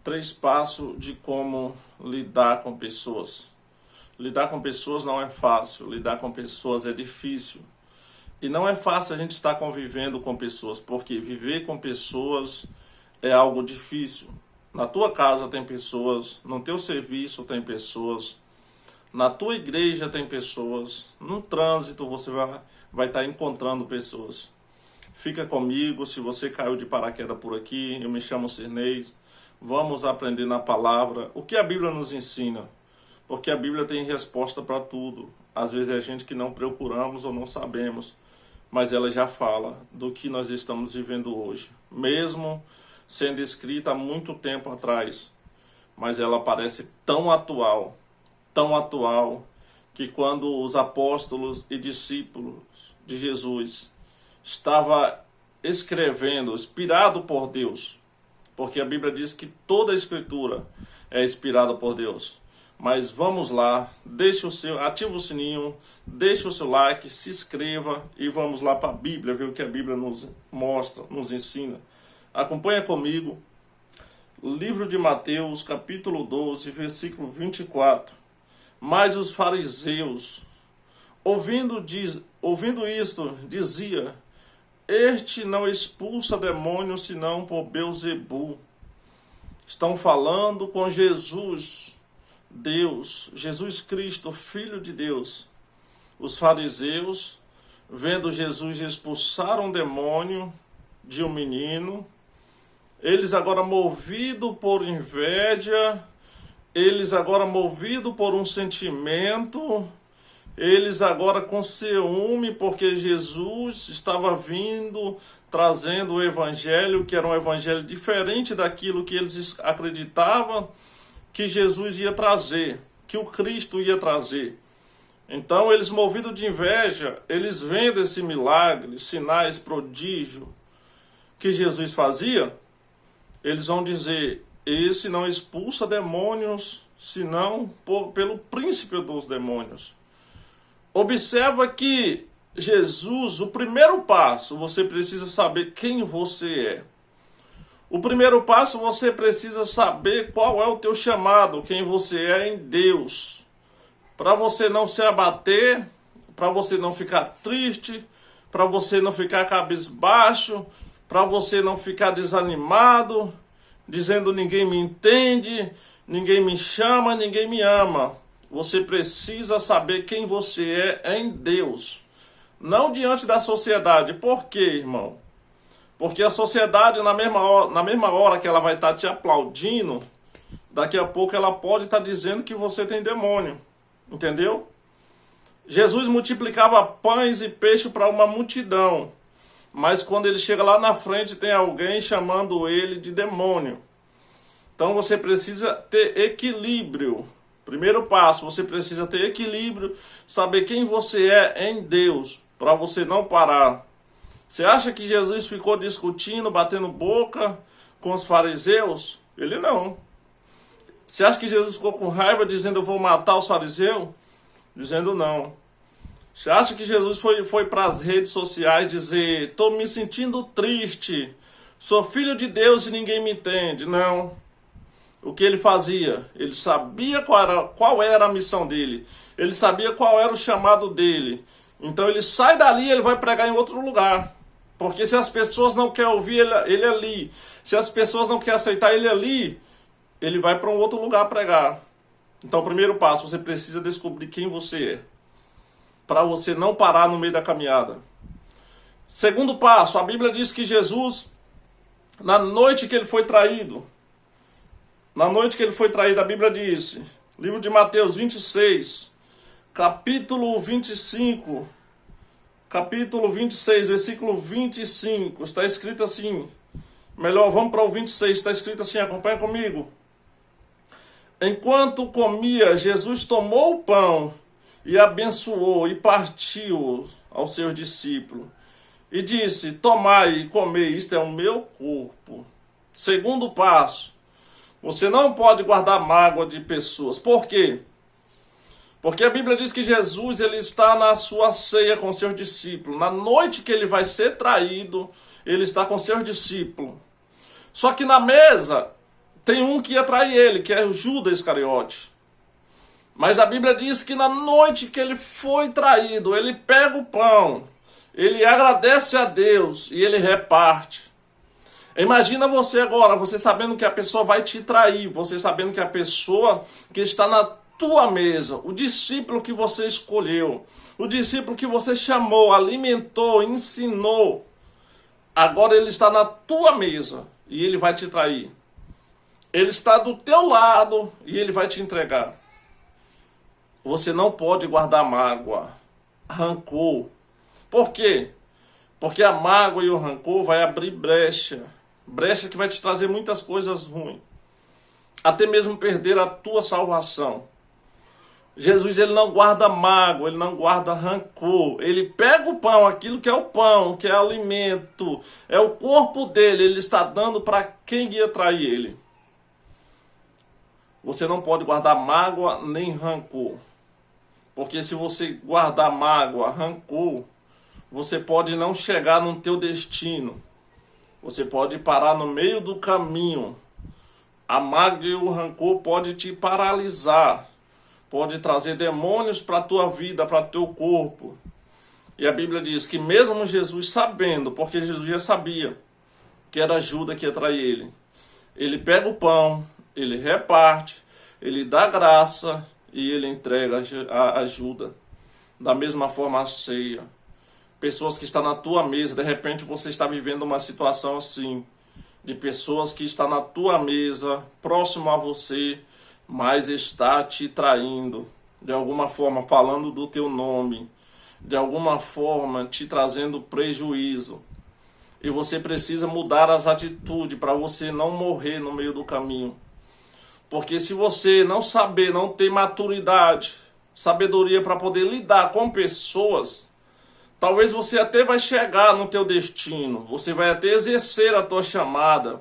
Três passos de como lidar com pessoas. Lidar com pessoas não é fácil, lidar com pessoas é difícil. E não é fácil a gente estar convivendo com pessoas, porque viver com pessoas é algo difícil. Na tua casa tem pessoas, no teu serviço tem pessoas, na tua igreja tem pessoas, no trânsito você vai estar encontrando pessoas. Fica comigo, se você caiu de paraquedas por aqui, eu me chamo Cirnei. Vamos aprender na palavra o que a Bíblia nos ensina, porque a Bíblia tem resposta para tudo. Às vezes é a gente que não procuramos ou não sabemos, mas ela já fala do que nós estamos vivendo hoje, mesmo sendo escrita há muito tempo atrás, mas ela parece tão atual, que quando os apóstolos e discípulos de Jesus estavam escrevendo, inspirado por Deus, porque a Bíblia diz que toda a Escritura é inspirada por Deus. Mas vamos lá, ativa o sininho, deixa o seu like, se inscreva e vamos lá para a Bíblia, ver o que a Bíblia nos mostra, nos ensina. Acompanha comigo, livro de Mateus, capítulo 12, versículo 24. Mas os fariseus, ouvindo isto, dizia: este não expulsa demônios senão por Beelzebul. Estão falando com Jesus, Deus, Jesus Cristo, Filho de Deus. Os fariseus, vendo Jesus expulsar um demônio de um menino, eles agora movidos por inveja, eles agora movidos por um sentimento, eles agora com ciúme, porque Jesus estava vindo, trazendo o evangelho, que era um evangelho diferente daquilo que eles acreditavam que Jesus ia trazer, que o Cristo ia trazer. Então eles, movidos de inveja, eles vendo esse milagre, sinais, prodígio que Jesus fazia, eles vão dizer: esse não expulsa demônios, senão pelo príncipe dos demônios. Observa que Jesus, o primeiro passo, você precisa saber quem você é. O primeiro passo, você precisa saber qual é o teu chamado, quem você é em Deus. Para você não se abater, para você não ficar triste, para você não ficar cabisbaixo, para você não ficar desanimado, dizendo: ninguém me entende, ninguém me chama, ninguém me ama. Você precisa saber quem você é em Deus, não diante da sociedade. Por quê, irmão? Porque a sociedade, na mesma hora que ela vai estar te aplaudindo, daqui a pouco ela pode estar dizendo que você tem demônio. Entendeu? Jesus multiplicava pães e peixe para uma multidão, mas quando ele chega lá na frente, tem alguém chamando ele de demônio. Então você precisa ter equilíbrio. Primeiro passo, você precisa ter equilíbrio, saber quem você é em Deus, para você não parar. Você acha que Jesus ficou discutindo, batendo boca com os fariseus? Ele não. Você acha que Jesus ficou com raiva, dizendo: eu vou matar os fariseus? Dizendo não. Você acha que Jesus foi para as redes sociais dizer: estou me sentindo triste, sou filho de Deus e ninguém me entende? Não. O que ele fazia? Ele sabia qual era a missão dele. Ele sabia qual era o chamado dele. Então ele sai dali e ele vai pregar em outro lugar. Porque se as pessoas não querem ouvir ele ali, se as pessoas não querem aceitar ele ali, ele vai para um outro lugar pregar. Então o primeiro passo, você precisa descobrir quem você é, para você não parar no meio da caminhada. Segundo passo, a Bíblia diz que Jesus, na noite que ele foi traído, a Bíblia diz, livro de Mateus 26, capítulo 26, versículo 25, está escrito assim, vamos para o 26, está escrito assim, acompanha comigo. Enquanto comia, Jesus tomou o pão e abençoou e partiu aos seus discípulos. E disse: tomai e comei, isto é o meu corpo. Segundo passo, você não pode guardar mágoa de pessoas. Por quê? Porque a Bíblia diz que Jesus ele está na sua ceia com seus discípulos. Na noite que ele vai ser traído, ele está com seus discípulos. Só que na mesa tem um que ia trair ele, que é o Judas Iscariote. Mas a Bíblia diz que na noite que ele foi traído, ele pega o pão, ele agradece a Deus e ele reparte. Imagina você agora, você sabendo que a pessoa vai te trair, você sabendo que a pessoa que está na tua mesa, o discípulo que você escolheu, o discípulo que você chamou, alimentou, ensinou, agora ele está na tua mesa e ele vai te trair. Ele está do teu lado e ele vai te entregar. Você não pode guardar mágoa, rancor. Por quê? Porque a mágoa e o rancor vai abrir brecha. Brecha que vai te trazer muitas coisas ruins. Até mesmo perder a tua salvação. Jesus, ele não guarda mágoa, ele não guarda rancor. Ele pega o pão, aquilo que é o pão, que é alimento, é o corpo dele, ele está dando para quem ia trair ele. Você não pode guardar mágoa nem rancor. Porque se você guardar mágoa, rancor, você pode não chegar no teu destino. Você pode parar no meio do caminho. A mágoa e o rancor pode te paralisar. Pode trazer demônios para a tua vida, para o teu corpo. E a Bíblia diz que mesmo Jesus sabendo, porque Jesus já sabia que era Judas que ia trair ele pega o pão, ele reparte, ele dá graça e ele entrega a ajuda. Da mesma forma a ceia. Pessoas que estão na tua mesa, de repente você está vivendo uma situação assim, de pessoas que estão na tua mesa, próximo a você, mas está te traindo, de alguma forma falando do teu nome, de alguma forma te trazendo prejuízo. E você precisa mudar as atitudes para você não morrer no meio do caminho. Porque se você não saber, não ter maturidade, sabedoria para poder lidar com pessoas, talvez você até vai chegar no teu destino, você vai até exercer a tua chamada,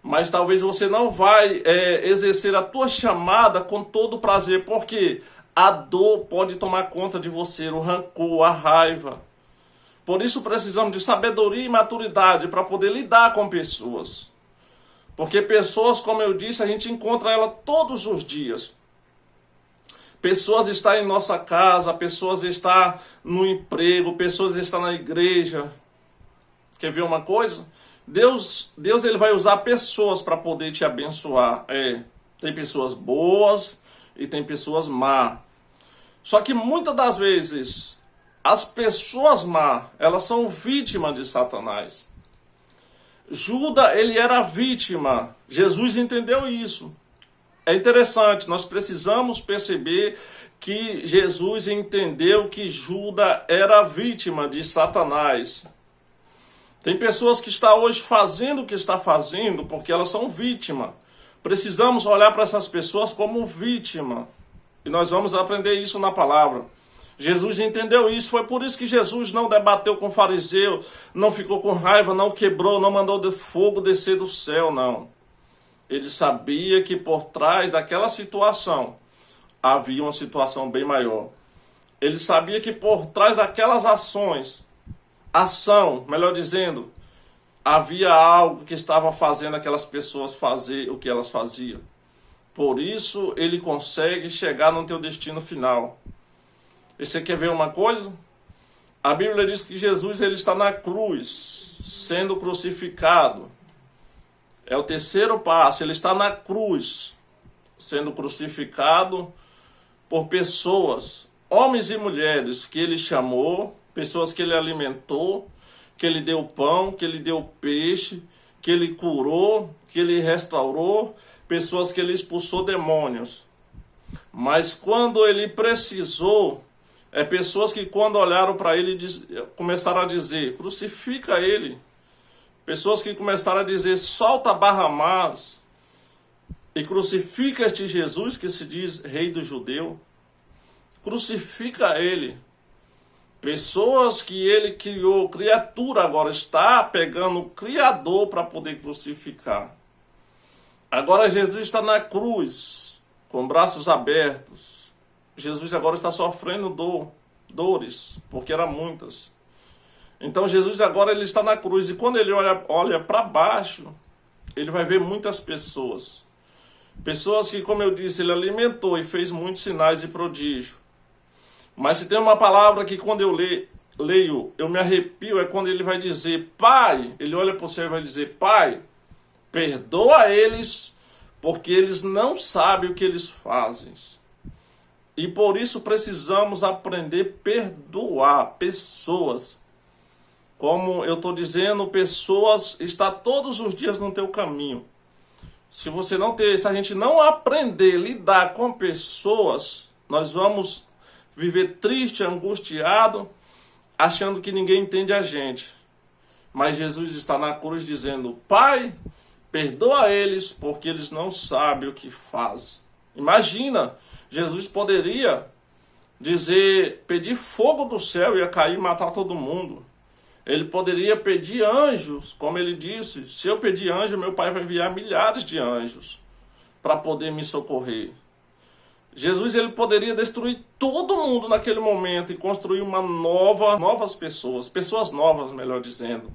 mas talvez você não vai exercer a tua chamada com todo prazer, porque a dor pode tomar conta de você, o rancor, a raiva. Por isso precisamos de sabedoria e maturidade para poder lidar com pessoas. Porque pessoas, como eu disse, a gente encontra ela todos os dias. Pessoas estão em nossa casa, pessoas estão no emprego, pessoas estão na igreja. Quer ver uma coisa? Deus ele vai usar pessoas para poder te abençoar. Tem pessoas boas e tem pessoas más. Só que muitas das vezes, as pessoas más, elas são vítimas de Satanás. Judas, ele era vítima. Jesus entendeu isso. É interessante, nós precisamos perceber que Jesus entendeu que Judas era vítima de Satanás. Tem pessoas que estão hoje fazendo o que está fazendo porque elas são vítimas. Precisamos olhar para essas pessoas como vítima. E nós vamos aprender isso na palavra. Jesus entendeu isso, foi por isso que Jesus não debateu com o fariseu, não ficou com raiva, não quebrou, não mandou de fogo descer do céu, não. Ele sabia que por trás daquela situação havia uma situação bem maior. Ele sabia que por trás daquelas melhor dizendo, havia algo que estava fazendo aquelas pessoas fazer o que elas faziam. Por isso ele consegue chegar no teu destino final. E você quer ver uma coisa? A Bíblia diz que Jesus ele está na cruz, sendo crucificado. É o terceiro passo, ele está na cruz, sendo crucificado por pessoas, homens e mulheres que ele chamou, pessoas que ele alimentou, que ele deu pão, que ele deu peixe, que ele curou, que ele restaurou, pessoas que ele expulsou demônios. Mas quando ele precisou, pessoas que quando olharam para ele começaram a dizer, crucifica ele. Pessoas que começaram a dizer, solta Barrabás e crucifica este Jesus que se diz rei do judeu. Crucifica ele. Pessoas que ele criou, criatura agora está pegando o Criador para poder crucificar. Agora Jesus está na cruz, com braços abertos. Jesus agora está sofrendo dores, porque eram muitas. Então Jesus agora ele está na cruz, e quando ele olha para baixo, ele vai ver muitas pessoas. Pessoas que, como eu disse, ele alimentou e fez muitos sinais e prodígios. Mas se tem uma palavra que quando eu leio, eu me arrepio, é quando ele vai dizer, Pai, ele olha para você e vai dizer, Pai, perdoa eles, porque eles não sabem o que eles fazem. E por isso precisamos aprender a perdoar pessoas. Como eu estou dizendo, pessoas estão todos os dias no teu caminho. Se a gente não aprender a lidar com pessoas, nós vamos viver triste, angustiado, achando que ninguém entende a gente. Mas Jesus está na cruz dizendo, Pai, perdoa eles, porque eles não sabem o que fazem. Imagina, Jesus poderia pedir fogo do céu, ia cair e matar todo mundo. Ele poderia pedir anjos, como ele disse, se eu pedir anjo, meu Pai vai enviar milhares de anjos para poder me socorrer. Jesus, ele poderia destruir todo mundo naquele momento e construir novas pessoas novas, melhor dizendo.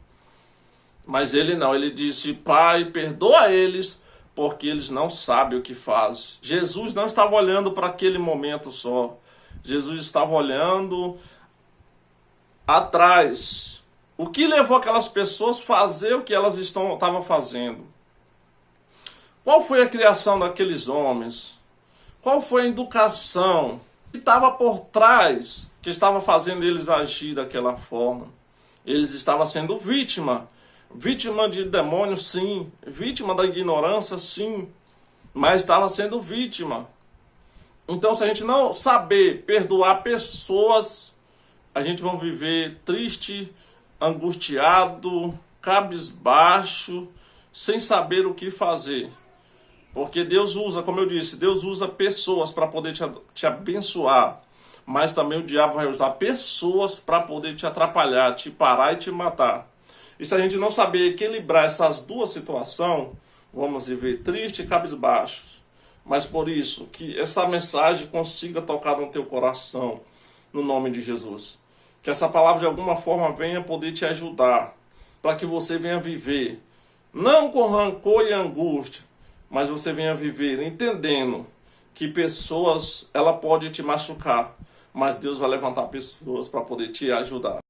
Mas ele não, ele disse, Pai, perdoa eles, porque eles não sabem o que fazem. Jesus não estava olhando para aquele momento só. Jesus estava olhando atrás. O que levou aquelas pessoas a fazer o que elas estavam fazendo? Qual foi a criação daqueles homens? Qual foi a educação que estava por trás, que estava fazendo eles agir daquela forma? Eles estavam sendo vítima de demônio, sim, vítima da ignorância, sim, mas estava sendo vítima. Então, se a gente não saber perdoar pessoas, a gente vai viver triste, angustiado, cabisbaixo, sem saber o que fazer. Porque Deus usa, como eu disse, Deus usa pessoas para poder te abençoar. Mas também o diabo vai usar pessoas para poder te atrapalhar, te parar e te matar. E se a gente não saber equilibrar essas duas situações, vamos viver triste e cabisbaixos. Mas por isso, que essa mensagem consiga tocar no teu coração, no nome de Jesus. Que essa palavra de alguma forma venha poder te ajudar, para que você venha viver, não com rancor e angústia, mas você venha viver entendendo que pessoas, ela pode te machucar, mas Deus vai levantar pessoas para poder te ajudar.